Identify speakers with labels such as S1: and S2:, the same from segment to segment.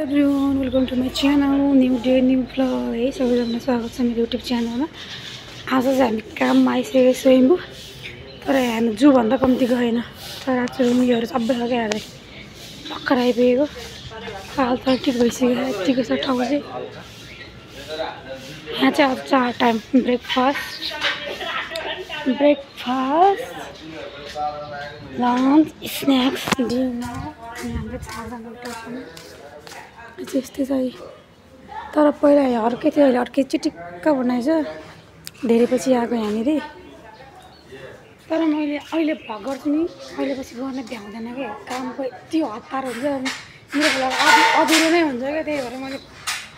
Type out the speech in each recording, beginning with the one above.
S1: Everyone welcome to my channel new day new vlog है सबैजना स्वागत छ मेरो युट्युब च्यानलमा। आज चाहिँ हामी काममा आइसकेको स्वयम्भू तर हामी जूभन्दा कम्ती गएन। चरा चुरुङ्गीहरू सबै सकेर भर्खर आइपुगेको हाल त ठिक भइसक्यो यतिको छ ठाउँ चाहिँ। यहाँ चाहिँ अब 4 time breakfast lunch snacks dinner हाम्रो 4 जनाको यस्तै छ। तर पहिला अर्कै थियो, अहिले अर्कै चिटिक्क बनाएछ, धेरै पछि आएको यहाँनिर। तर मैले अहिले भ्लग गर्छु नि, अहिले पछि गर्न भ्याउँदैन क्या, कामको यति हतार हुन्छ मेरो भ्लग अधुरो नै हुन्छ क्या। त्यही भएर मैले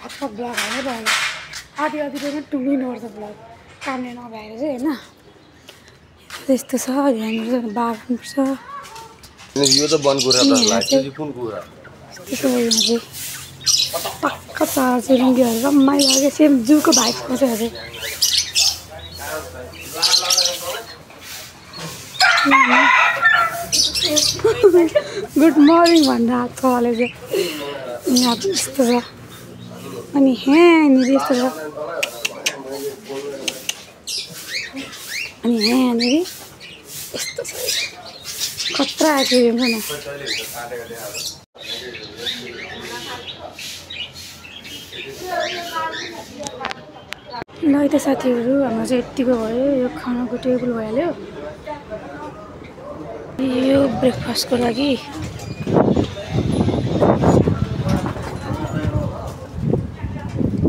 S1: हतपत भ्लग हाल्नै पाएन, अधुरोमै टुङ्गिनुपर्छ भ्लग कामले नभएर चाहिँ होइन। त्यस्तो छ यहाँनिर बार्नुपर्छ।
S2: यो त बन कुरा त लाग्छ कुन कुरा
S1: त्यस्तो यहाँ चाहिँ पक्क चरा चुरुङ्गीहरू रमाइलो लाग्यो, सेम जूको भाइबको चाहिँ अझै। गुड मर्निङ भनेर हात खवाले चाहिँ यहाँ यस्तो छ। अनि यहाँनिर यस्तो छ, अनि यहाँनिर यस्तो छ, खतरा आइपुग्यो न। ल त साथीहरू, हाम्रो चाहिँ यत्तिको भयो, यो खानाको टेबल भइहाल्यो। यो ब्रेकफास्टको लागि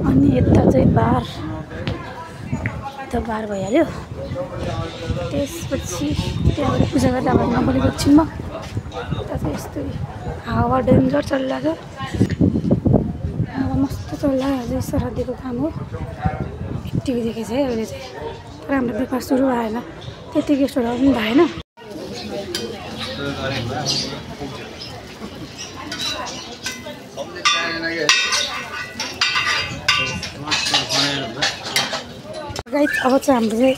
S1: अनि यता चाहिँ बार भइहाल्यो। त्यसपछि त्यहाँबाट पूजा गर्दा अब नबोलेको एकछिनमा यता चाहिँ यस्तै हावा डेन्जर चलिरहेको छ, हावा मस्त चलिरहेको। अझै सरदीको काम हो, यत्तिको देखेको छ है अहिले चाहिँ। तर हाम्रो ब्रेकफास्ट सुरु भएन, त्यति गेस्टहरू पनि भएन। गाइस अब चाहिँ हाम्रो चाहिँ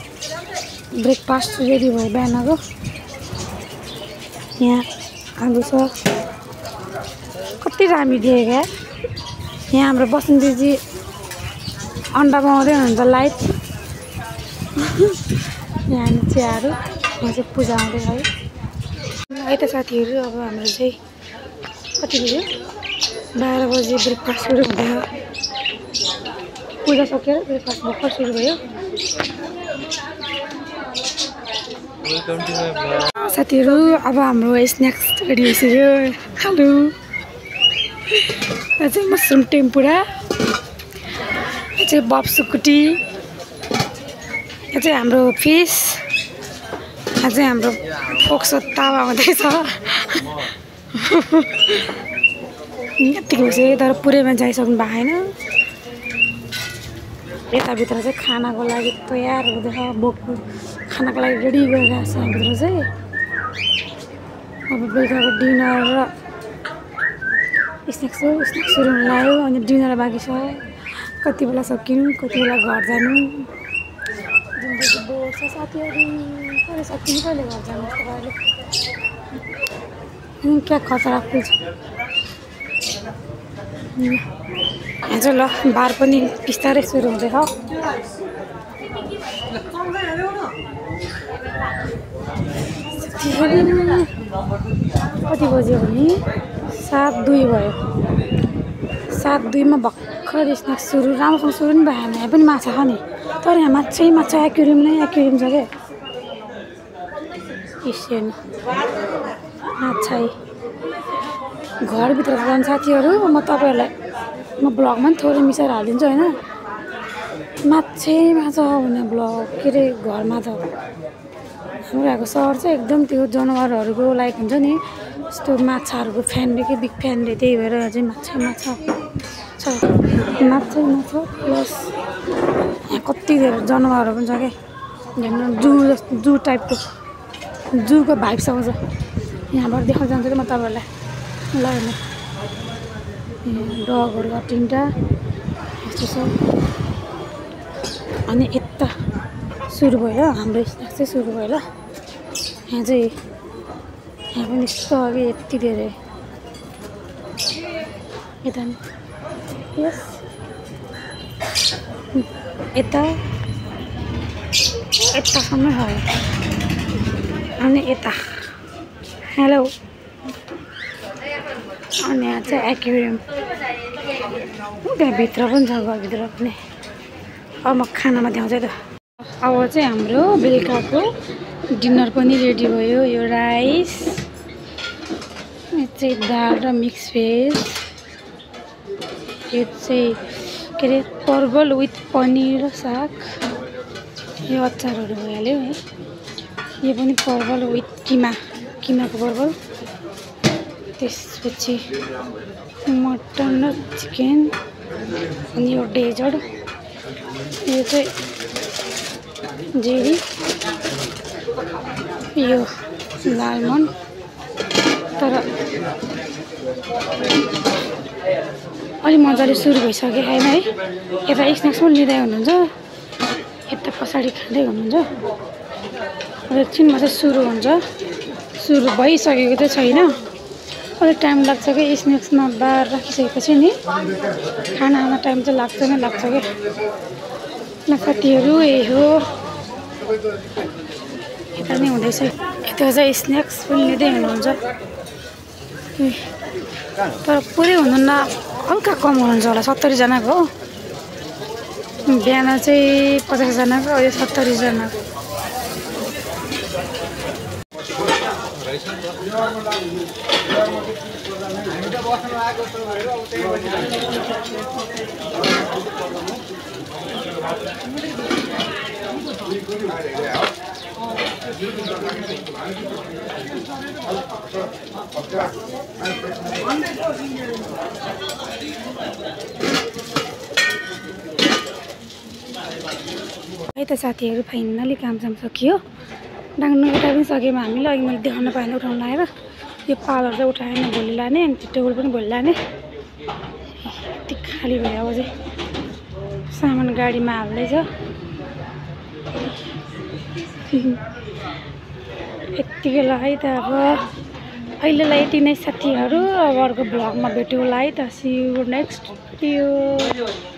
S1: ब्रेकफास्ट रेडी भयो बिहानको। यहाँ आलु छ, कति दामी दियो क्या। यहाँ हाम्रो बसन्तीजी अन्डा बनाउँदै हुनुहुन्छ लाइट। यहाँ चियाहरू, यहाँ चाहिँ पूजा आउँदै है। है त साथीहरू, अब हाम्रो चाहिँ कति बज्यो, 12 बजी ब्रेकफास्ट सुरु हुँदैन। पूजा सकेर ब्रेकफास्ट भर्खर सुरु भयो। साथीहरू अब हाम्रो स्न्याक्स रेडी भइसक्यो। आलु, यहाँ चाहिँ मसरुम टेम्पुरा, यहाँ चाहिँ बब सुकुटी, यहाँ चाहिँ हाम्रो फिस, यहाँ चाहिँ हाम्रो फोक्सो तावा हुँदैछ। यतिको भइसक्यो तर पुरैमा जाइसक्नु भएको छैन। यताभित्र चाहिँ खानाको लागि तयार हुँदैछ, बोक्नु खानाको लागि रेडी गरिरहेको छ यहाँभित्र चाहिँ। अब बेलुकाको डिनर र स्न्याक्स सुरु हुन लाग्यो, अनि डिनर बाँकी छ। कति बेला सकिनु, कति बेला घर जानु, जिन्दगी बोर छ साथीहरू। कहिले सकिनु, कहिले घर जानु जस्तो भयो। क्या खतरा फुल छ यहाँ चाहिँ। ल बार पनि बिस्तारै सुरु हुँदैछ। कति बज्यो भने 7:02 भयो। 7:02 मा भर्खर स्न्याक्स सुरु, राम्रोसँग सुरु पनि भएन। यहाँ पनि माछा छ नि, तर यहाँ माछा एक्युरियम नै एक्युरियम छ क्या। एसियन माछा घरभित्र जान्छ साथीहरू। म तपाईँहरूलाई म ब्लगमा पनि थोरै मिसाएर हालिदिन्छु होइन। माछा भने ब्लग के अरे घरमा त हाम्रो यहाँको सहर चाहिँ एकदम त्यो जनावरहरूको लाइक हुन्छ नि, यस्तो माछाहरूको फ्यानले कि बिग फ्यानले। त्यही भएर यहाँ चाहिँ माछा छ, माछा प्लस यहाँ कति धेरै जनावरहरू पनि छ क्या। हेर्नु जू टाइपको जूको भाइब्स आउँछ। यहाँबाट देखाउन जान्छु कि म तपाईँहरूलाई। ल हेर्नु डगहरू 3टा यस्तो छ। अनि यता सुरु भयो हाम्रो स्न्याक्स चाहिँ सुरु भयो। ल यहाँ चाहिँ यहाँ पनि यस्तो अघि यति धेरै यता नि यस यता यतासम्म छ अनि यता हेलो अनि यहाँ चाहिँ एक्वेरियम त्यहाँभित्र पनि छ घरभित्र पनि अब म खानामा देखाउँछु है त अब चाहिँ हाम्रो बेलुकाको डिनर पनि रेडी भयो यो राइस यो चाहिँ दाल र मिक्स भेज यो चाहिँ के अरे परवल विथ पनिर र साग यो अचारहरू भइहाल्यो है यो पनि परवल विथ किमाको परवल त्यसपछि मटन र चिकन अनि यो डेजर्ट यो चाहिँ जेरी यो लालमन तर अलि मजाले सुरु भइसक्यो होइन है यता स्न्याक्स पनि लिँदै हुनुहुन्छ यता पछाडि खाँदै हुनुहुन्छ एकछिनमा चाहिँ सुरु भइसकेको चाहिँ छैन अलिक टाइम लाग्छ कि स्न्याक्समा बार राखिसकेपछि नि खानामा टाइम चाहिँ लाग्छ क्या ल साथीहरू यही हो यता नै हुँदैछ यता चाहिँ स्न्याक्स पनि लिँदै हुनुहुन्छ तर पुरै हुनुहुन्न हल्का कम हुनुहुन्छ होला 70 जनाको हो बिहान चाहिँ 50 जनाको अहिले 70 जनाको है त साथीहरू फाइनली कामसाम सकियो डाङ्नु उठाइ पनि सक्यौँ हामीले अघि मैले देखाउन पाएन उठाउनु लगाएर यो पालहरू चाहिँ उठाएन भोलि लाने अनि त्यो टेबल पनि भोलि लाने यति खाली भयो अब चाहिँ सामान गाडीमा हाल्दैछ यत्तिकै ल है त अब अहिलेलाई यति नै साथीहरू अब अर्को भ्लगमा भेटौँला है त सी यू नेक्स्ट भिडियो